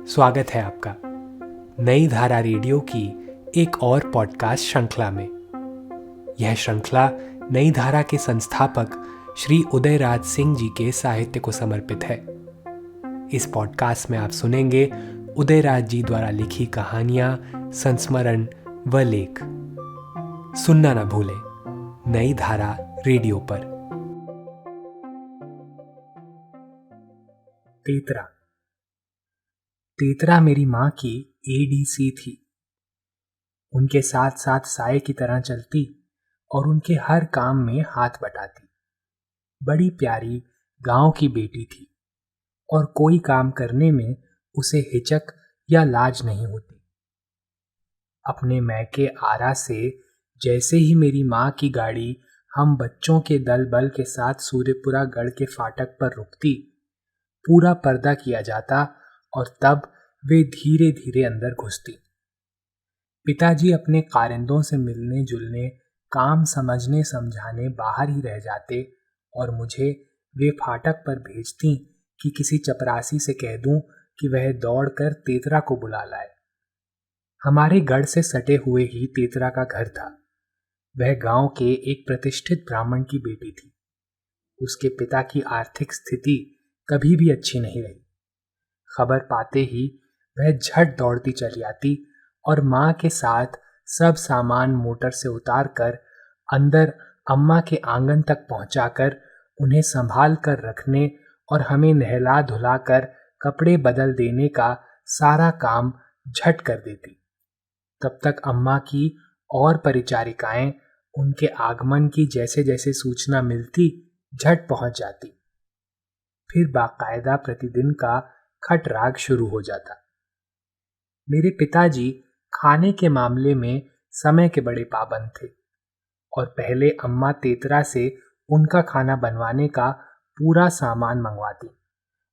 स्वागत है आपका नई धारा रेडियो की एक और पॉडकास्ट श्रृंखला में। यह श्रृंखला नई धारा के संस्थापक श्री उदयराज सिंह जी के साहित्य को समर्पित है। इस पॉडकास्ट में आप सुनेंगे उदयराज जी द्वारा लिखी कहानियां, संस्मरण व लेख। सुनना न भूलें नई धारा रेडियो पर। तेतरा मेरी माँ की एडीसी थी। उनके साथ साथ साए की तरह चलती और उनके हर काम में हाथ बटाती। बड़ी प्यारी गांव की बेटी थी और कोई काम करने में उसे हिचक या लाज नहीं होती। अपने मैके आरा से जैसे ही मेरी माँ की गाड़ी हम बच्चों के दल बल के साथ सूर्यपुरा गढ़ के फाटक पर रुकती, पूरा पर्दा किया जाता और तब वे धीरे धीरे अंदर घुसती। पिताजी अपने कारिंदों से मिलने जुलने, काम समझने समझाने बाहर ही रह जाते और मुझे वे फाटक पर भेजती कि किसी चपरासी से कह दूं कि वह दौड़कर तेतरा को बुला लाए। हमारे गढ़ से सटे हुए ही तेतरा का घर था। वह गांव के एक प्रतिष्ठित ब्राह्मण की बेटी थी। उसके पिता की आर्थिक स्थिति कभी भी अच्छी नहीं रही। खबर पाते ही वह झट दौड़ती चली आती और माँ के साथ सब सामान मोटर से उतारकर अंदर अम्मा के आंगन तक पहुंचाकर उन्हें संभाल कर रखने और हमें नहला धुलाकर कपड़े बदल देने का सारा काम झट कर देती। तब तक अम्मा की और परिचारिकाएं उनके आगमन की जैसे जैसे सूचना मिलती झट पहुंच जाती। फिर बाकायदा प्रतिदिन का खटराग शुरू हो जाता। मेरे पिताजी खाने के मामले में समय के बड़े पाबंद थे और पहले अम्मा तेतरा से उनका खाना बनवाने का पूरा सामान मंगवाती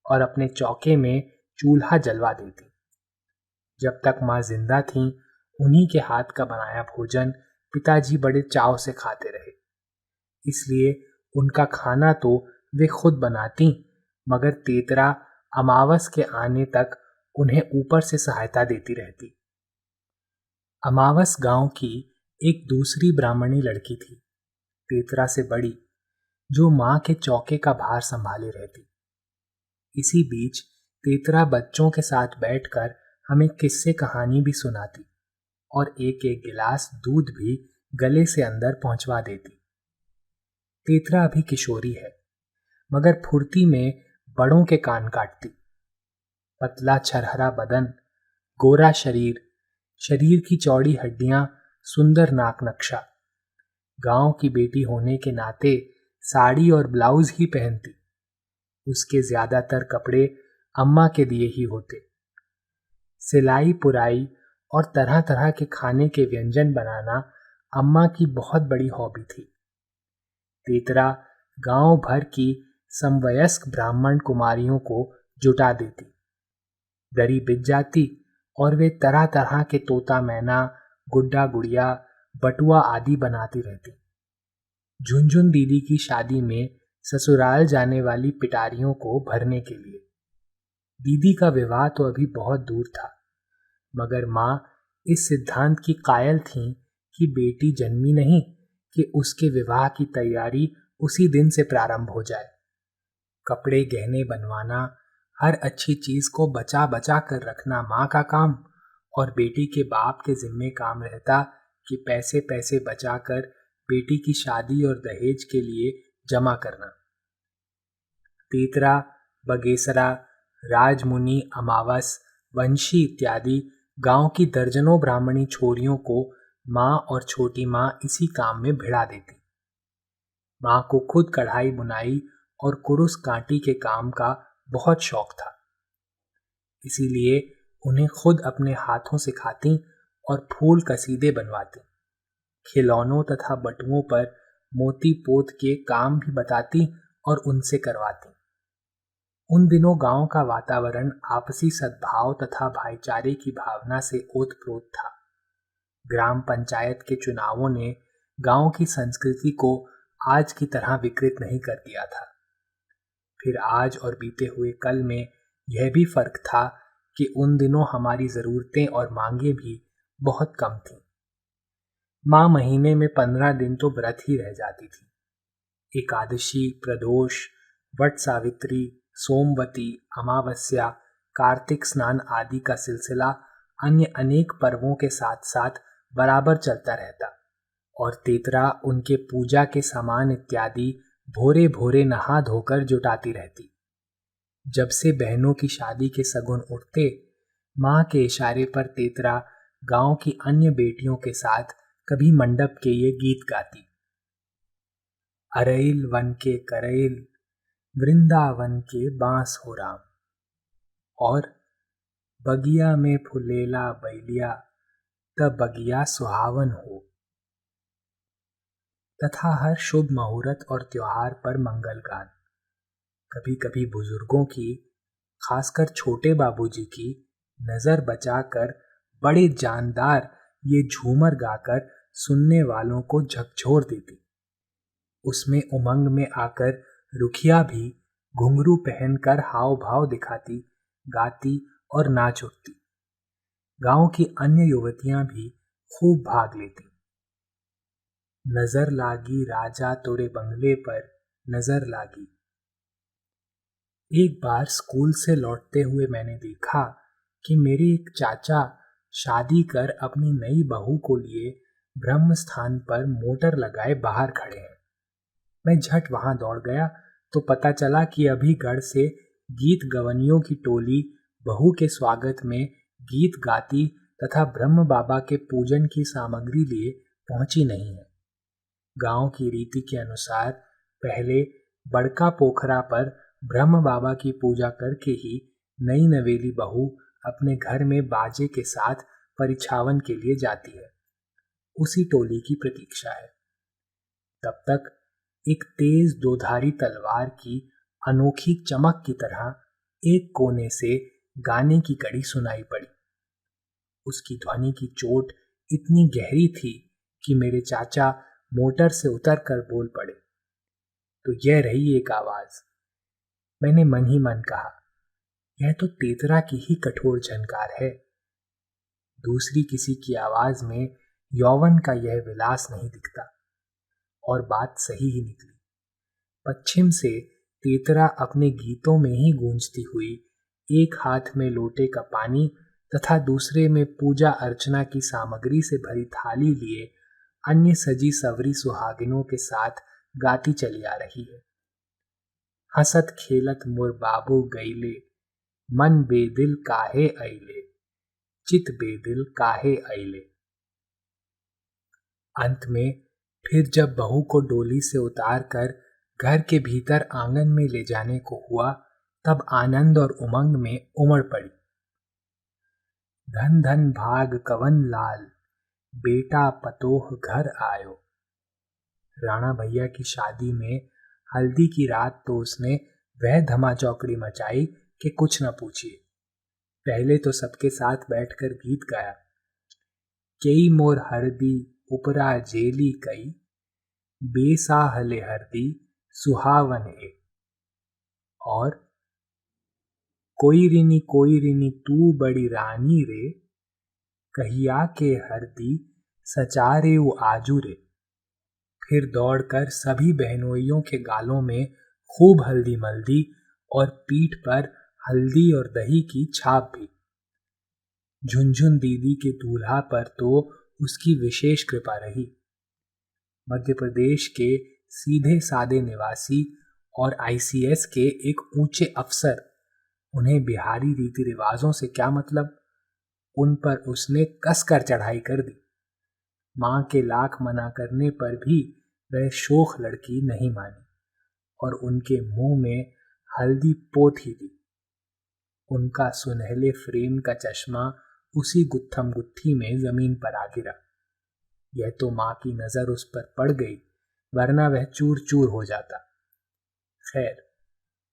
और अपने चौके में चूल्हा जलवा देती। जब तक माँ जिंदा थीं, उन्हीं के हाथ का बनाया भोजन पिताजी बड़े चाव से खाते रहे। इसलिए उनका खाना तो वे खुद बनाती, मगर तेतरा अमावस के आने तक उन्हें ऊपर से सहायता देती रहती। अमावस गांव की एक दूसरी ब्राह्मणी लड़की थी, तेतरा से बड़ी, जो माँ के चौके का भार संभाले रहती। इसी बीच तेतरा बच्चों के साथ बैठकर हमें किस्से कहानी भी सुनाती और एक एक गिलास दूध भी गले से अंदर पहुंचवा देती। तेतरा अभी किशोरी है, मगर फुर्ती में बड़ों के कान काटती। पतला छरहरा बदन, गोरा शरीर, शरीर की चौड़ी हड्डियां, सुंदर नाक नक्शा। गांव की बेटी होने के नाते साड़ी और ब्लाउज ही पहनती। उसके ज्यादातर कपड़े अम्मा के दिए ही होते। सिलाई पुराई और तरह तरह के खाने के व्यंजन बनाना अम्मा की बहुत बड़ी हॉबी थी। तेतरा गांव भर की समवयस्क ब्राह्मण कुमारियों को जुटा देती। दरी बिछ जाती और वे तरह तरह के तोता मैना, गुड्डा गुड़िया, बटुआ आदि बनाती रहती। झुनझुन दीदी की शादी में ससुराल जाने वाली पिटारियों को भरने के लिए। दीदी का विवाह तो अभी बहुत दूर था, मगर माँ इस सिद्धांत की कायल थीं कि बेटी जन्मी नहीं कि उसके विवाह की तैयारी उसी दिन से प्रारंभ हो जाए। कपड़े गहने बनवाना, हर अच्छी चीज को बचा बचा कर रखना माँ का काम, और बेटी के बाप के जिम्मे काम रहता कि पैसे पैसे बचाकर बेटी की शादी और दहेज के लिए जमा करना। तेतरा, बगेसरा, राजमुनि, अमावस, वंशी इत्यादि गांव की दर्जनों ब्राह्मणी छोरियों को माँ और छोटी माँ इसी काम में भिड़ा देती। माँ को खुद कढ़ाई बुनाई और कुरुस कांटी के काम का बहुत शौक था, इसीलिए उन्हें खुद अपने हाथों सिखाती और फूल कसीदे बनवाती। खिलौनों तथा बटुओं पर मोती पोत के काम भी बताती और उनसे करवाती। उन दिनों गांव का वातावरण आपसी सद्भाव तथा भाईचारे की भावना से ओतप्रोत था। ग्राम पंचायत के चुनावों ने गांव की संस्कृति को आज की तरह विकृत नहीं कर दिया था। फिर आज और बीते हुए कल में यह भी फर्क था कि उन दिनों हमारी ज़रूरतें और मांगें भी बहुत कम थीं। माँ महीने में 15 दिन तो व्रत ही रह जाती थी। एकादशी, प्रदोष, वट सावित्री, सोमवती, अमावस्या, कार्तिक स्नान आदि का सिलसिला अन्य अनेक पर्वों के साथ साथ बराबर चलता रहता और तेतरा उनके पूजा के सामान इत्यादि भोरे भोरे नहा धोकर जुटाती रहती। जब से बहनों की शादी के शगुन उठते, माँ के इशारे पर तेतरा गांव की अन्य बेटियों के साथ कभी मंडप के ये गीत गाती। अरैल वन के करैल, वृंदावन के बांस हो राम, और बगिया में फुलेला बैलिया, तब बगिया सुहावन हो, तथा हर शुभ मुहूर्त और त्योहार पर मंगल गान। कभी कभी बुजुर्गों की, खासकर छोटे बाबूजी की नजर बचाकर बड़े जानदार ये झूमर गाकर सुनने वालों को झकझोर देती। उसमें उमंग में आकर रुखिया भी घुंघरू पहनकर हाव भाव दिखाती, गाती और नाच उठती। गांव की अन्य युवतियां भी खूब भाग लेती। नजर लागी राजा तोरे बंगले पर, नजर लागी। एक बार स्कूल से लौटते हुए मैंने देखा कि मेरे एक चाचा शादी कर अपनी नई बहू को लिए ब्रह्म स्थान पर मोटर लगाए बाहर खड़े हैं। मैं झट वहां दौड़ गया तो पता चला कि अभी गढ़ से गीत गवनियों की टोली बहू के स्वागत में गीत गाती तथा ब्रह्म बाबा के पूजन की सामग्री लिए पहुंची नहीं है। गांव की रीति के अनुसार पहले बड़का पोखरा पर ब्रह्म बाबा की पूजा करके ही नई नवेली बहू अपने घर में बाजे के साथ परिछावन के लिए जाती है। उसी टोली की प्रतीक्षा है। तब तक एक तेज दोधारी तलवार की अनोखी चमक की तरह एक कोने से गाने की कड़ी सुनाई पड़ी। उसकी ध्वनि की चोट इतनी गहरी थी कि मेरे चाचा मोटर से उतरकर बोल पड़े। तो यह रही एक आवाज। मैंने मन ही मन कहा, यह तो तेतरा की ही कठोर झनकार है। दूसरी किसी की आवाज में यौवन का यह विलास नहीं दिखता। और बात सही ही निकली। पश्चिम से तेतरा अपने गीतों में ही गूंजती हुई एक हाथ में लोटे का पानी तथा दूसरे में पूजा अर्चना की सामग्री से भरी थाली लिए अन्य सजी सवरी सुहागिनों के साथ गाती चली आ रही है। हसत खेलत मोर बाबू गईले, मन बेदिल काहे अइले, चित बेदिल काहे अइले। अंत में फिर जब बहू को डोली से उतार कर घर के भीतर आंगन में ले जाने को हुआ, तब आनंद और उमंग में उमड़ पड़ी। धन धन भाग कवन लाल, बेटा पतोह घर आयो। राणा भैया की शादी में हल्दी की रात तो उसने वह धमा चौकड़ी मचाई कि कुछ न पूछिए। पहले तो सबके साथ बैठकर गीत गाया। कई मोर हरदी उपरा जेली कई, बेसाहले हरदी सुहावन ए। और कोई रिनी तू बड़ी रानी रे, कहिया के हरदी सचारे उ आजू रे। फिर दौड़कर सभी बहनोइयों के गालों में खूब हल्दी मल दी और पीठ पर हल्दी और दही की छाप भी। झुनझुन दीदी के दूल्हा पर तो उसकी विशेष कृपा रही। मध्य प्रदेश के सीधे सादे निवासी और आईसीएस के एक ऊंचे अफसर, उन्हें बिहारी रीति रिवाजों से क्या मतलब, उन पर उसने कसकर चढ़ाई कर दी। मां के लाख मना करने पर भी वह शोख लड़की नहीं मानी और उनके मुंह में हल्दी पोत ही दी। उनका सुनहले फ्रेम का चश्मा उसी गुत्थम गुत्थी में जमीन पर आ गिरा। यह तो मां की नजर उस पर पड़ गई, वरना वह चूर चूर हो जाता। खैर,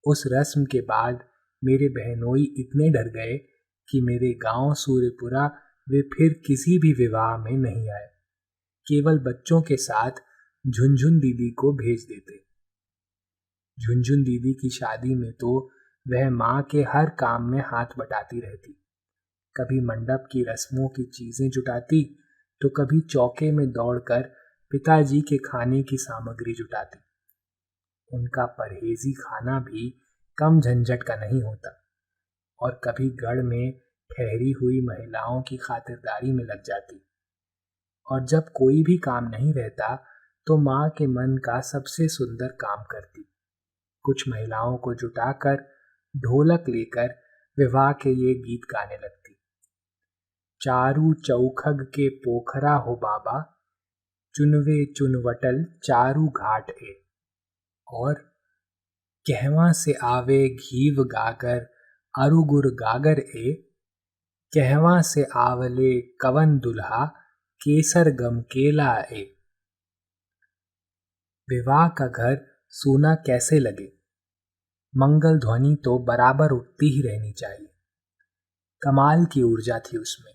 उस रस्म के बाद मेरे बहनोई इतने डर गए कि मेरे गांव सूर्यपुरा वे फिर किसी भी विवाह में नहीं आए। केवल बच्चों के साथ झुनझुन दीदी को भेज देते। झुनझुन दीदी की शादी में तो वह मां के हर काम में हाथ बटाती रहती। कभी मंडप की रस्मों की चीजें जुटाती तो कभी चौके में दौड़कर पिताजी के खाने की सामग्री जुटाती। उनका परहेजी खाना भी कम झंझट का नहीं होता और कभी गढ़ में ठहरी हुई महिलाओं की खातिरदारी में लग जाती। और जब कोई भी काम नहीं रहता तो माँ के मन का सबसे सुंदर काम करती। कुछ महिलाओं को जुटाकर ढोलक लेकर विवाह के ये गीत गाने लगती। चारू चौखग के पोखरा हो बाबा, चुनवे चुनवटल चारू घाट ए। और कहवा से आवे घीव गागर अरुगुर गागर ए, कहवा से आवले कवन दुल्हा केसर गम केला ए। विवाह का घर सूना कैसे लगे, मंगल ध्वनि तो बराबर उठती ही रहनी चाहिए। कमाल की ऊर्जा थी उसमें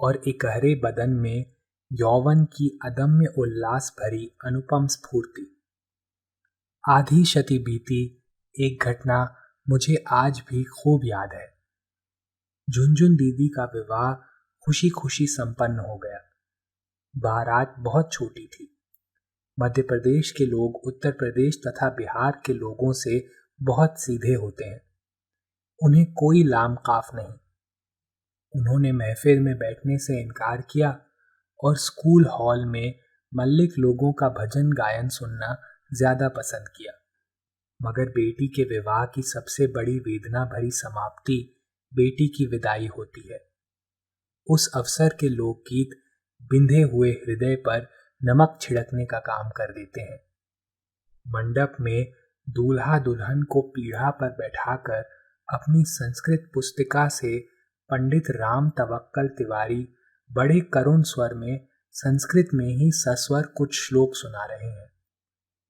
और इकहरे बदन में यौवन की अदम्य उल्लास भरी अनुपम स्फूर्ति। आधी शती बीती एक घटना मुझे आज भी खूब याद है। झुनझुन दीदी का विवाह खुशी खुशी संपन्न हो गया। बारात बहुत छोटी थी। मध्य प्रदेश के लोग उत्तर प्रदेश तथा बिहार के लोगों से बहुत सीधे होते हैं। उन्हें कोई लाम काफ नहीं। उन्होंने महफिल में बैठने से इनकार किया और स्कूल हॉल में मल्लिक लोगों का भजन गायन सुनना ज्यादा पसंद किया। मगर बेटी के विवाह की सबसे बड़ी वेदना भरी समाप्ति बेटी की विदाई होती है। उस अवसर के लोकगीत बिंधे हुए हृदय पर नमक छिड़कने का काम कर देते हैं। मंडप में दूल्हा दुल्हन को पीढ़ा पर बैठाकर अपनी संस्कृत पुस्तिका से पंडित राम तवक्कल तिवारी बड़े करुण स्वर में संस्कृत में ही सस्वर कुछ श्लोक सुना रहे हैं।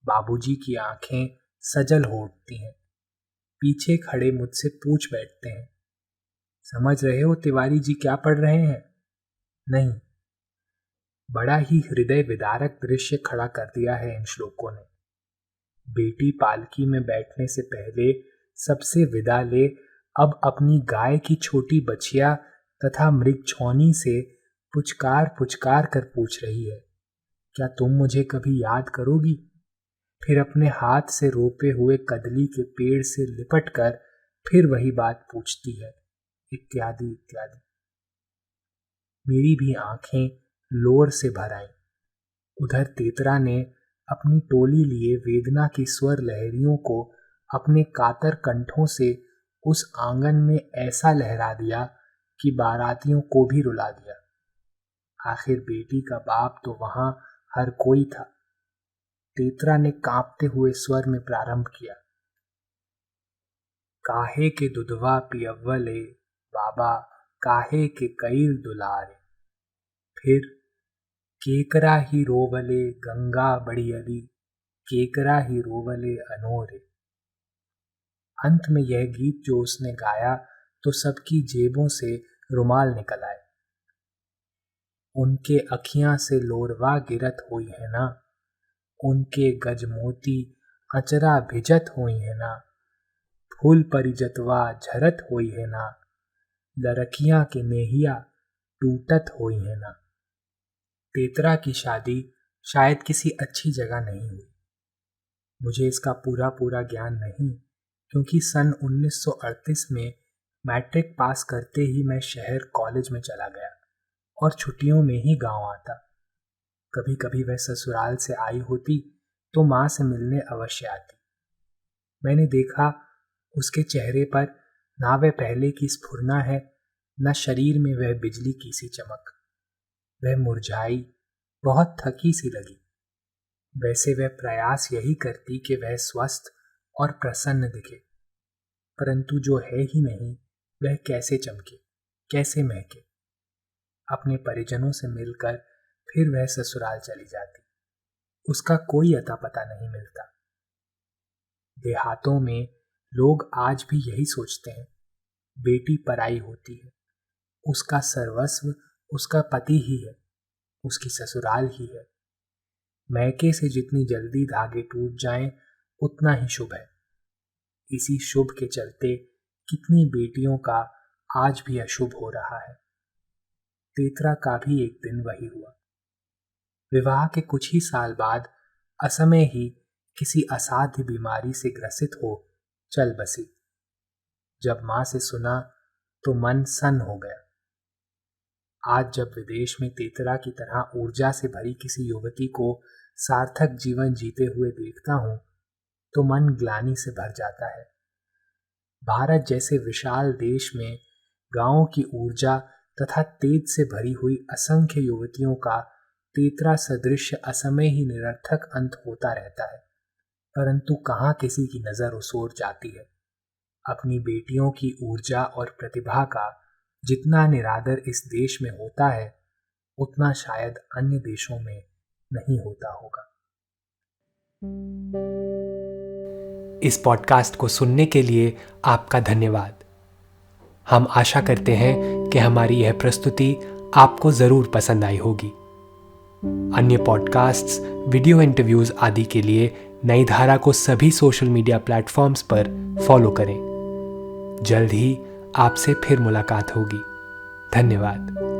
बाबूजी की आंखें सजल हो उठती हैं। पीछे खड़े मुझसे पूछ बैठते हैं, समझ रहे हो तिवारी जी क्या पढ़ रहे हैं? नहीं। बड़ा ही हृदय विदारक दृश्य खड़ा कर दिया है इन श्लोकों ने। बेटी पालकी में बैठने से पहले सबसे विदा ले अब अपनी गाय की छोटी बछिया तथा मृगछौनी से पुचकार पुचकार कर पूछ रही है, क्या तुम मुझे कभी याद करोगी? फिर अपने हाथ से रोपे हुए कदली के पेड़ से लिपट कर फिर वही बात पूछती है, इत्यादि इत्यादि। मेरी भी आंखें लोर से भर आईं। उधर तेतरा ने अपनी टोली लिए वेदना की स्वर लहरियों को अपने कातर कंठों से उस आंगन में ऐसा लहरा दिया कि बारातियों को भी रुला दिया। आखिर बेटी का बाप तो वहां हर कोई था। तेतरा ने कांपते हुए स्वर में प्रारंभ किया, काहे के दुधवा पियव्वले बाबा, काहे के कईल दुलारे। फिर केकरा ही रोवले गंगा बड़ियली, केकरा ही रोवले अनोरे। अंत में यह गीत जो उसने गाया तो सबकी जेबों से रुमाल निकल आए। उनके अखियां से लोरवा गिरत हुई है ना, उनके गजमोती अचरा भिजत हुई है ना, फूल परिजतवा झरत हुई है ना, लड़कियां के नेहिया टूटत हुई है ना। तेतरा की शादी शायद किसी अच्छी जगह नहीं हुई। मुझे इसका पूरा पूरा ज्ञान नहीं, क्योंकि सन 1938 में मैट्रिक पास करते ही मैं शहर कॉलेज में चला गया और छुट्टियों में ही गांव आता। कभी कभी वह ससुराल से आई होती तो माँ से मिलने अवश्य आती। मैंने देखा उसके चेहरे पर ना वह पहले की स्फुरना है, न शरीर में वह बिजली की सी चमक। वह मुरझाई, बहुत थकी सी लगी। वैसे वह प्रयास यही करती कि वह स्वस्थ और प्रसन्न दिखे, परंतु जो है ही नहीं वह कैसे चमके, कैसे महके। अपने परिजनों से मिलकर फिर वह ससुराल चली जाती। उसका कोई अता पता नहीं मिलता। देहातों में लोग आज भी यही सोचते हैं, बेटी पराई होती है, उसका सर्वस्व उसका पति ही है, उसकी ससुराल ही है। मैके से जितनी जल्दी धागे टूट जाएं उतना ही शुभ है। इसी शुभ के चलते कितनी बेटियों का आज भी अशुभ हो रहा है। तेतरा का भी एक दिन वही हुआ। विवाह के कुछ ही साल बाद असमय ही किसी असाध्य बीमारी से ग्रसित हो चल बसी। जब मां से सुना तो मन सन्न हो गया। आज जब विदेश में तेतरा की तरह ऊर्जा से भरी किसी युवती को सार्थक जीवन जीते हुए देखता हूं तो मन ग्लानि से भर जाता है। भारत जैसे विशाल देश में गांवों की ऊर्जा तथा तेज से भरी हुई असंख्य युवतियों का तेतरा सदृश असमय ही निरर्थक अंत होता रहता है, परंतु कहाँ किसी की नजर उस ओर जाती है। अपनी बेटियों की ऊर्जा और प्रतिभा का जितना निरादर इस देश में होता है उतना शायद अन्य देशों में नहीं होता होगा। इस पॉडकास्ट को सुनने के लिए आपका धन्यवाद। हम आशा करते हैं कि हमारी यह प्रस्तुति आपको ज़रूर पसंद आई होगी। अन्य पॉडकास्ट्स, वीडियो इंटरव्यूज़ आदि के लिए नई धारा को सभी सोशल मीडिया प्लेटफॉर्म्स पर फॉलो करें। जल्द ही आपसे फिर मुलाकात होगी। धन्यवाद।